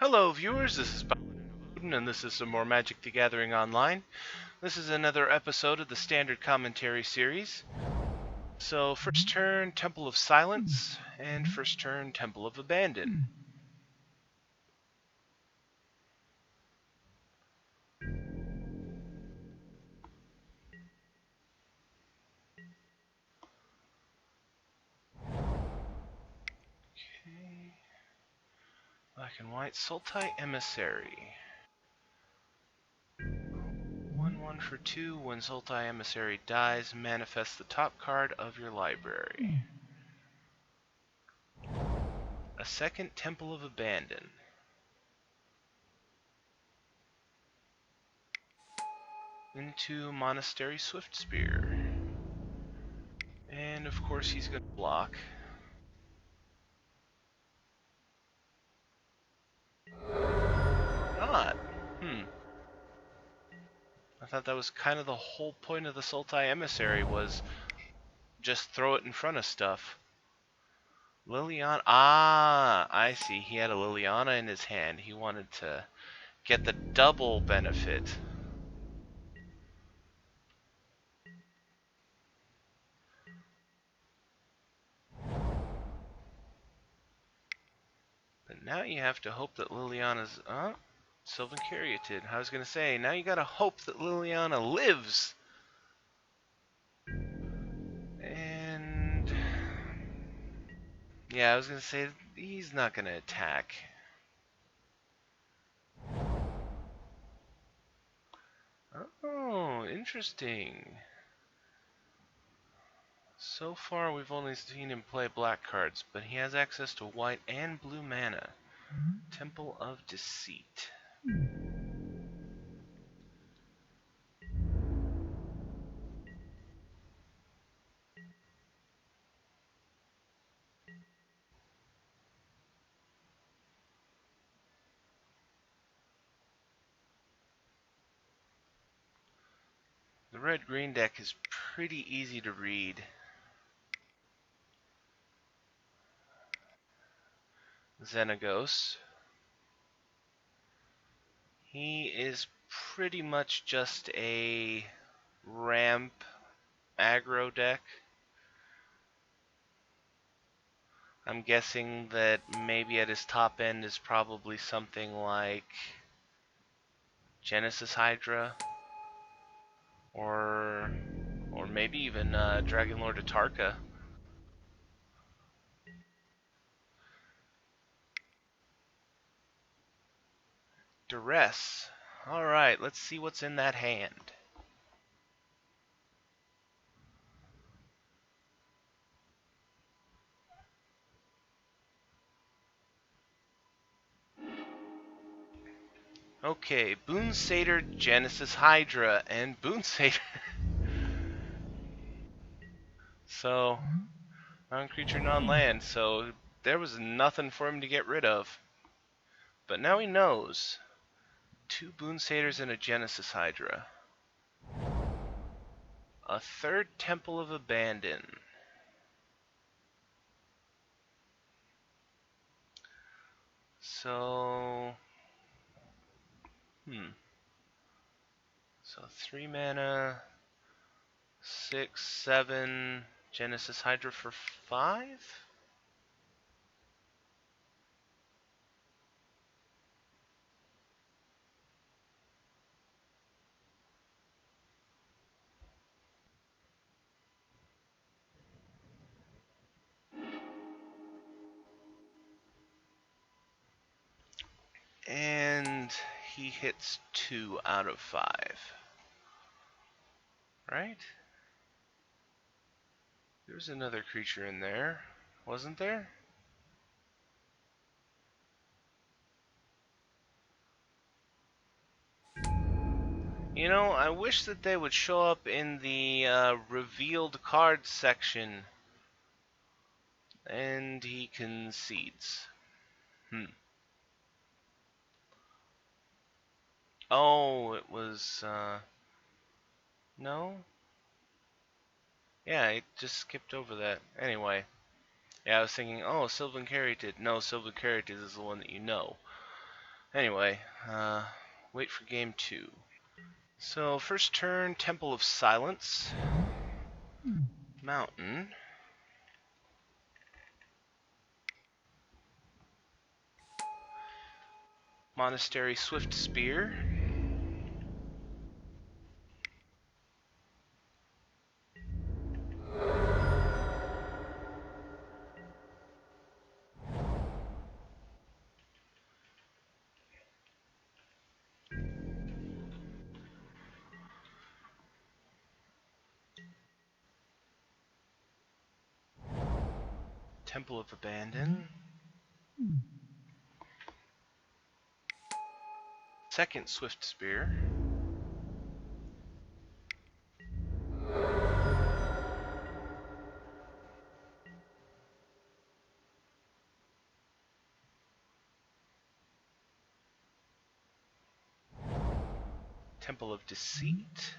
Hello viewers, this is Paladin, and this is some more Magic the Gathering Online. This is another episode of the Standard Commentary series. So, first turn, Temple of Silence, and first turn, Temple of Abandon. Okay. Black and white, Sultai Emissary. 1/1 for 2, when Sultai Emissary dies, manifest the top card of your library. A second Temple of Abandon. Into Monastery Swiftspear. And of course he's going to block. Not. I thought that was kind of the whole point of the Sultai Emissary, was just throw it in front of stuff. Liliana. Ah, I see. He had a Liliana in his hand. He wanted to get the double benefit. But now you have to hope that Liliana's... Sylvan Caryatid. I was going to say, now you got to hope that Liliana lives. And... yeah, I was going to say, he's not going to attack. Oh, interesting. So far, we've only seen him play black cards, but he has access to white and blue mana. Temple of Deceit. The red-green deck is pretty easy to read. Xenagos. He is pretty much just a ramp aggro deck. I'm guessing that maybe at his top end is probably something like Genesis Hydra, or maybe even Dragon Lord Atarka. Duress. Alright, let's see what's in that hand. Okay, Boon Satyr, Genesis Hydra, and Boon Satyr. So, non-creature, non-land, so there was nothing for him to get rid of. But now he knows. 2 Boon Satyrs and a Genesis Hydra. A third Temple of Abandon. So... So 3 mana, 6, 7, Genesis Hydra for 5? And he hits 2 out of 5. Right? There's another creature in there, wasn't there? You know, I wish that they would show up in the revealed cards section. And he concedes. Oh, it was, no? Yeah, it just skipped over that. Anyway. Yeah, I was thinking, oh, Sylvan Caryatid. No, Sylvan Caryatid is the one that you know. Anyway, wait for game 2. So, first turn, Temple of Silence. Mountain. Monastery Swift Spear. Temple of Abandon. Second Swift Spear. Temple of Deceit.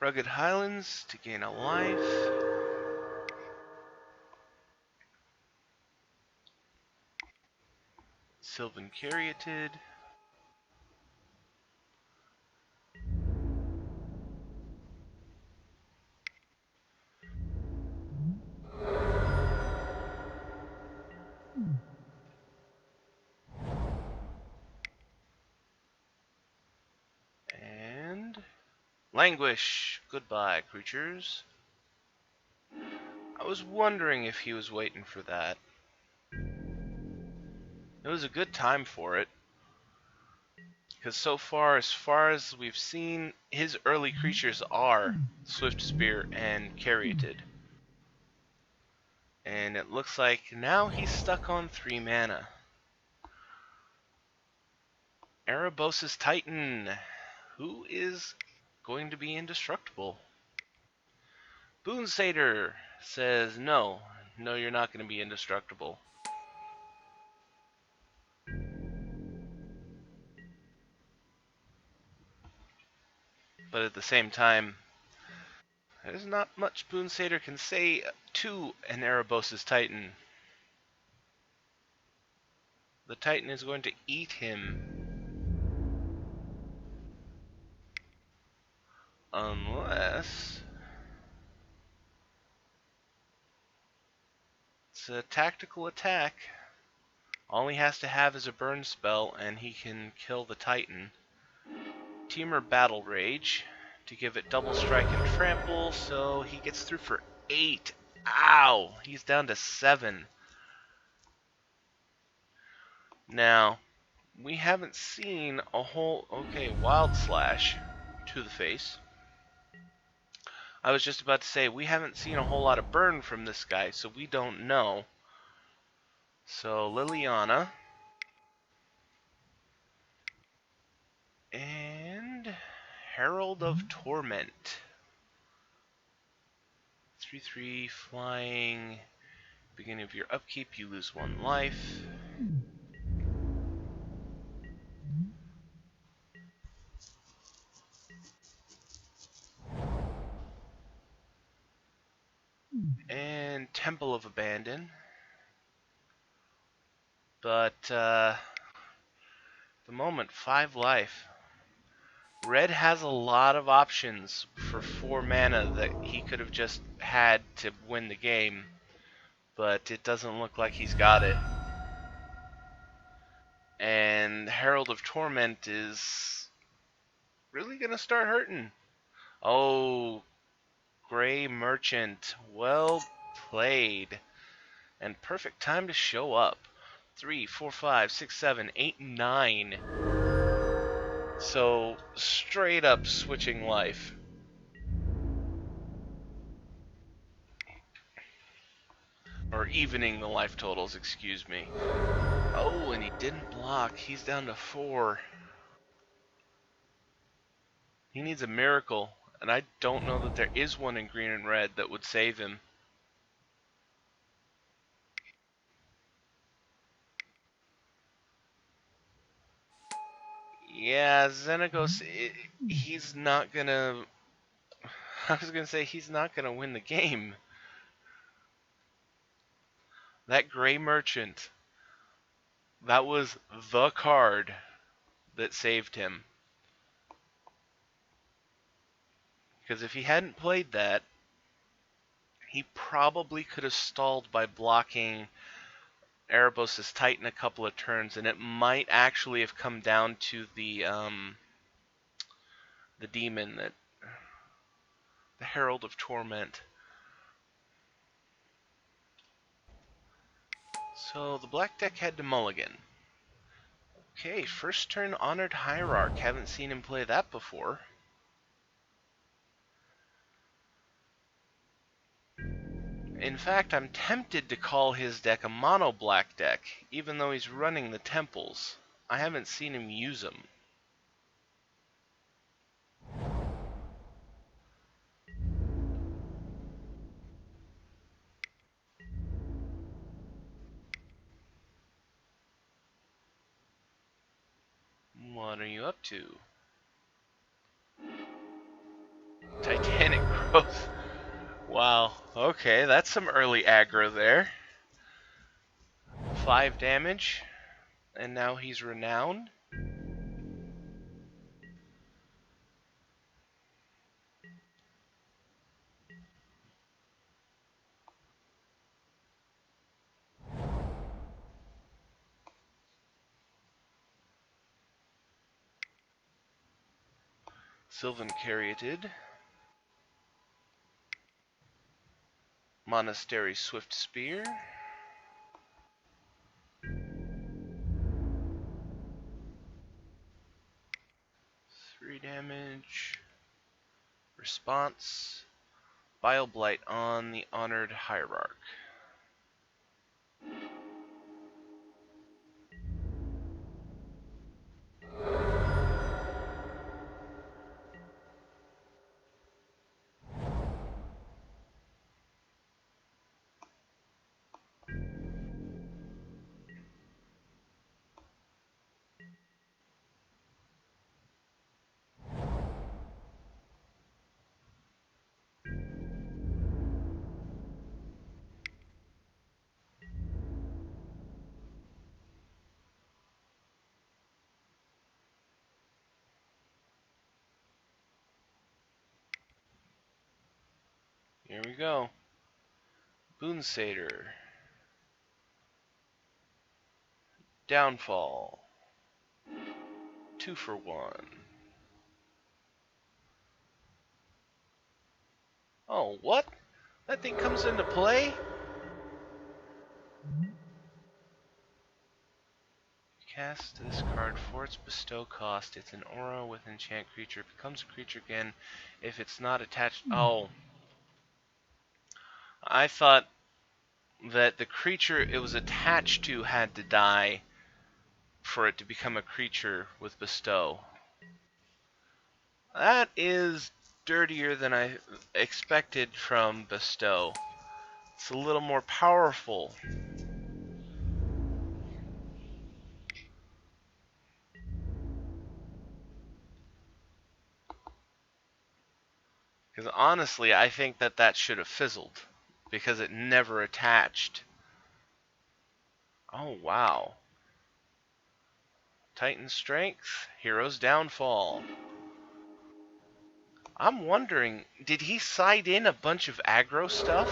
Rugged Highlands to gain a life. Sylvan Caryatid. And Languish. Goodbye, creatures. I was wondering if he was waiting for that. It was a good time for it. Because so far as we've seen, his early creatures are Swift Spear and Caryatid. And it looks like now he's stuck on 3 mana. Erebos' Titan, who is going to be indestructible. Boon Satyr says, no, you're not going to be indestructible. But at the same time, there's not much Boon Satyr can say to an Erebos' Titan. The Titan is going to eat him. Unless it's a tactical attack. All he has to have is a burn spell and he can kill the Titan. Temur Battle Rage to give it double strike and trample, so he gets through for 8. Ow! He's down to 7. Now, we haven't seen a whole... Okay, Wild Slash to the face. I was just about to say, we haven't seen a whole lot of burn from this guy, so we don't know. So, Liliana. And Herald of Torment. 3/3 flying. Beginning of your upkeep, you lose 1 life. And Temple of Abandon. But, the moment, 5 life. Red has a lot of options for 4 mana that he could have just had to win the game, but it doesn't look like he's got it. And Herald of Torment is really gonna start hurting. Oh, Gray Merchant, well played. And perfect time to show up. 3, 4, 5, 6, 7, 8, 9. So, straight up switching life. Or evening the life totals, excuse me. Oh, and he didn't block. He's down to 4. He needs a miracle. And I don't know that there is one in green and red that would save him. Yeah, Xenagos, he's not gonna... I was gonna say, he's not gonna win the game. That Gray Merchant, that was the card that saved him. Because if he hadn't played that, he probably could have stalled by blocking Erebos' Titan a couple of turns, and it might actually have come down to the demon, that the Herald of Torment. So the black deck had to mulligan. Okay, first turn Honored Hierarch. Haven't seen him play that before. In fact, I'm tempted to call his deck a mono black deck, even though he's running the temples. I haven't seen him use them. What are you up to? Titanic Growth. Wow, okay, that's some early aggro there. 5 damage, and now he's renowned. Sylvan Caryatid. Monastery Swift Spear. 3 damage. Response. Bile Blight on the Honored Hierarch. Here we go. Boon Satyr. Downfall. 2 for 1. Oh, what? That thing comes into play? Cast this card for its bestow cost. It's an aura with enchant creature. It becomes a creature again if it's not attached. Oh. I thought that the creature it was attached to had to die for it to become a creature with bestow. That is dirtier than I expected from bestow. It's a little more powerful. Because honestly, I think that that should have fizzled. Because it never attached. Oh, wow. Titan Strength, Hero's Downfall. I'm wondering, did he side in a bunch of aggro stuff?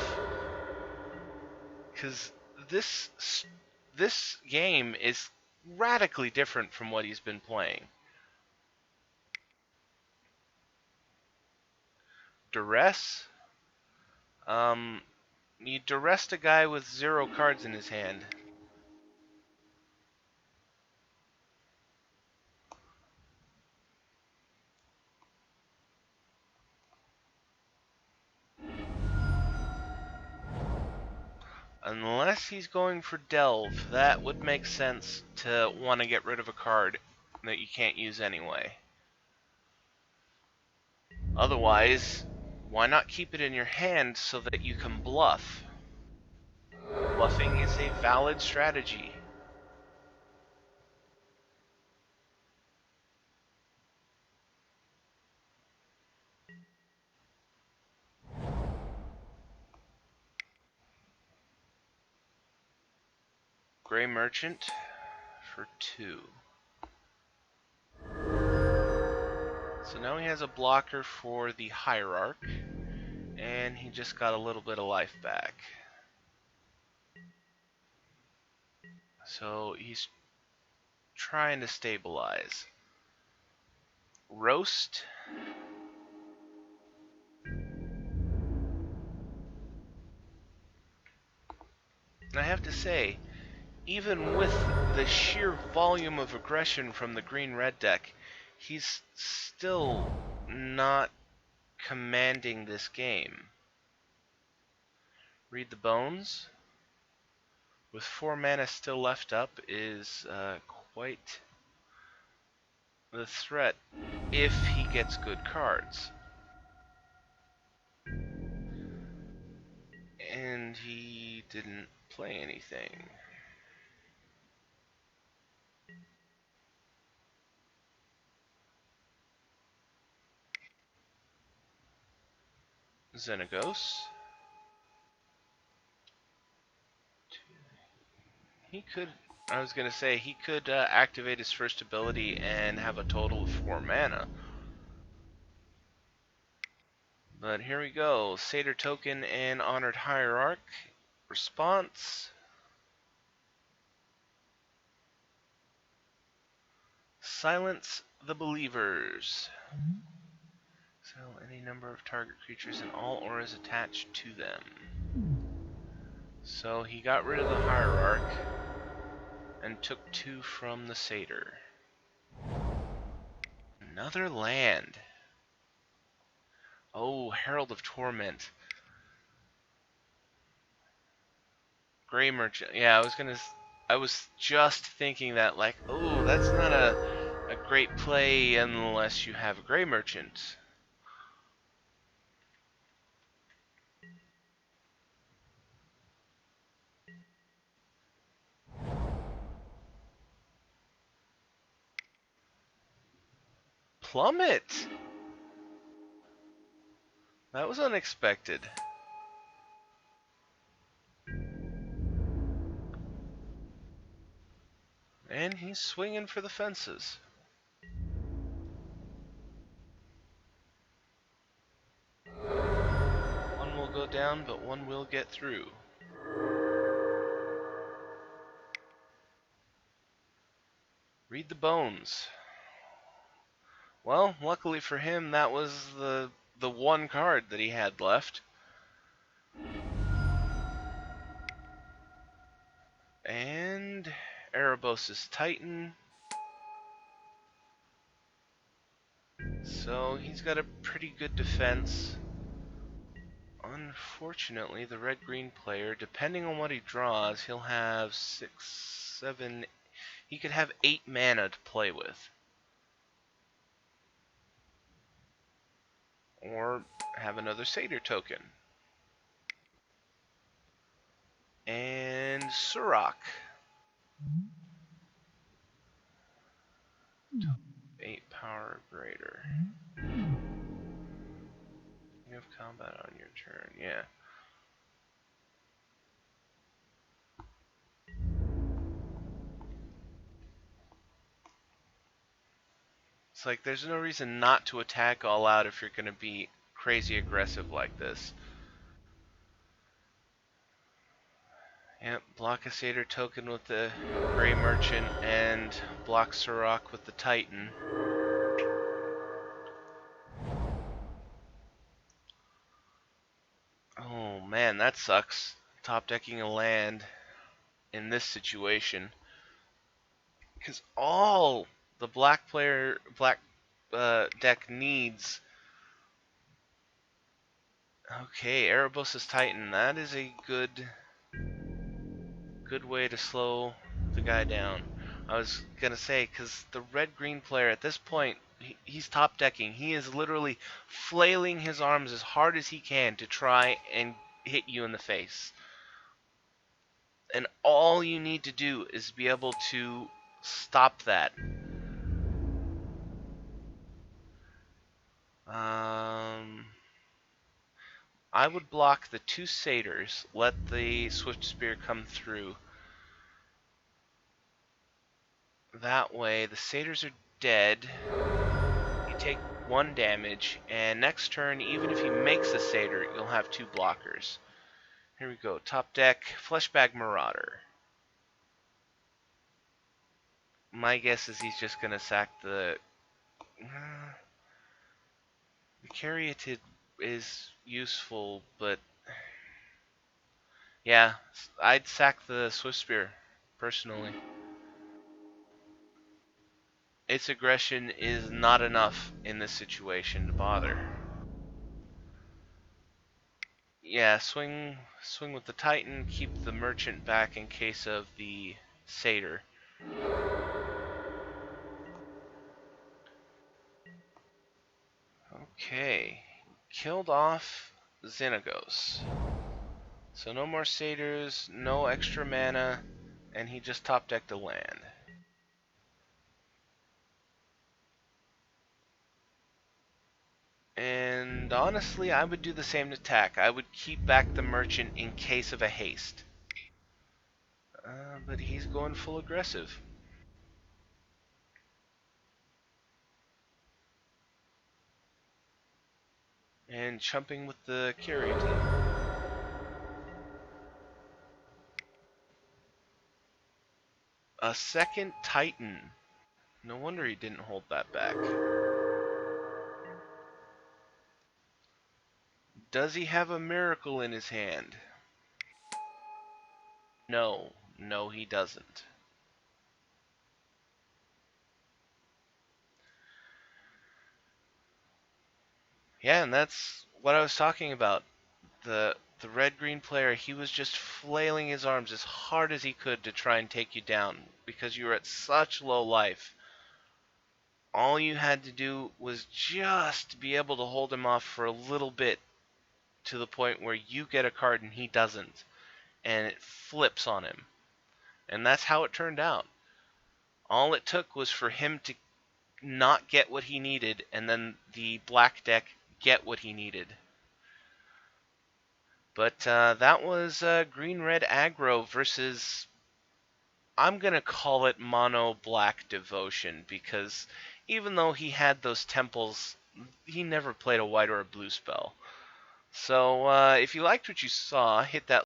Because this game is radically different from what he's been playing. Duress? You duressed a guy with 0 cards in his hand. Unless he's going for Delve, that would make sense to want to get rid of a card that you can't use anyway. Otherwise, why not keep it in your hand so that you can bluff? Bluffing is a valid strategy. Gray Merchant for 2. So now he has a blocker for the Hierarch, and he just got a little bit of life back. So he's trying to stabilize. Roast. And I have to say, even with the sheer volume of aggression from the green-red deck, he's still not commanding this game. Read the Bones, with 4 mana still left up, is quite the threat if he gets good cards. And he didn't play anything. Xenagos. He could, I was going to say, he could activate his first ability and have a total of 4 mana. But here we go. Satyr Token and Honored Hierarch. Response. Silence the Believers. Sell any number of target creatures and all auras attached to them. So he got rid of the Hierarch and took 2 from the Satyr. Another land. Oh, Herald of Torment. Gray Merchant. Yeah, I was just thinking that, like, oh, that's not a great play unless you have a Gray Merchant. Plummet! That was unexpected. And he's swinging for the fences. One will go down, but one will get through. Read the Bones. Well, luckily for him, that was the one card that he had left. And Erebos' Titan. So he's got a pretty good defense. Unfortunately, the red-green player, depending on what he draws, he'll have 6, 7... He could have 8 mana to play with. Or have another Satyr token. And Surrak. 8 power greater. You have combat on your turn, yeah. It's like there's no reason not to attack all out if you're going to be crazy aggressive like this. Yep, block a Satyr token with the Gray Merchant and block Surrak with the Titan. Oh man, that sucks. Top decking a land in this situation. Because all the black deck needs. Okay, Erebos' Titan. That is a good way to slow the guy down. I was gonna say, because the red-green player at this point He's top decking. He is literally flailing his arms as hard as he can to try and hit you in the face. And all you need to do is be able to stop that. I would block the 2 satyrs, let the swift spear come through. That way, the satyrs are dead. You take 1 damage, and next turn, even if he makes a satyr, you'll have 2 blockers. Here we go. Top deck, Fleshbag Marauder. My guess is he's just going to sack the... The Caryatid is useful, but... Yeah, I'd sack the Swift Spear, personally. Its aggression is not enough in this situation to bother. Yeah, swing with the Titan, keep the Merchant back in case of the Satyr. Okay, killed off Xenagos. So no more Satyrs, no extra mana, and he just top decked a land. And honestly, I would do the same attack. I would keep back the Merchant in case of a haste. But he's going full aggressive. And chumping with the Caryatid. A second Titan. No wonder he didn't hold that back. Does he have a miracle in his hand? No. No, he doesn't. Yeah, and that's what I was talking about. The red-green player, he was just flailing his arms as hard as he could to try and take you down because you were at such low life. All you had to do was just be able to hold him off for a little bit to the point where you get a card and he doesn't, and it flips on him. And that's how it turned out. All it took was for him to not get what he needed, and then the black deck get what he needed. But that was green-red aggro versus, I'm going to call it mono-black devotion, because even though he had those temples, he never played a white or a blue spell. So if you liked what you saw, hit that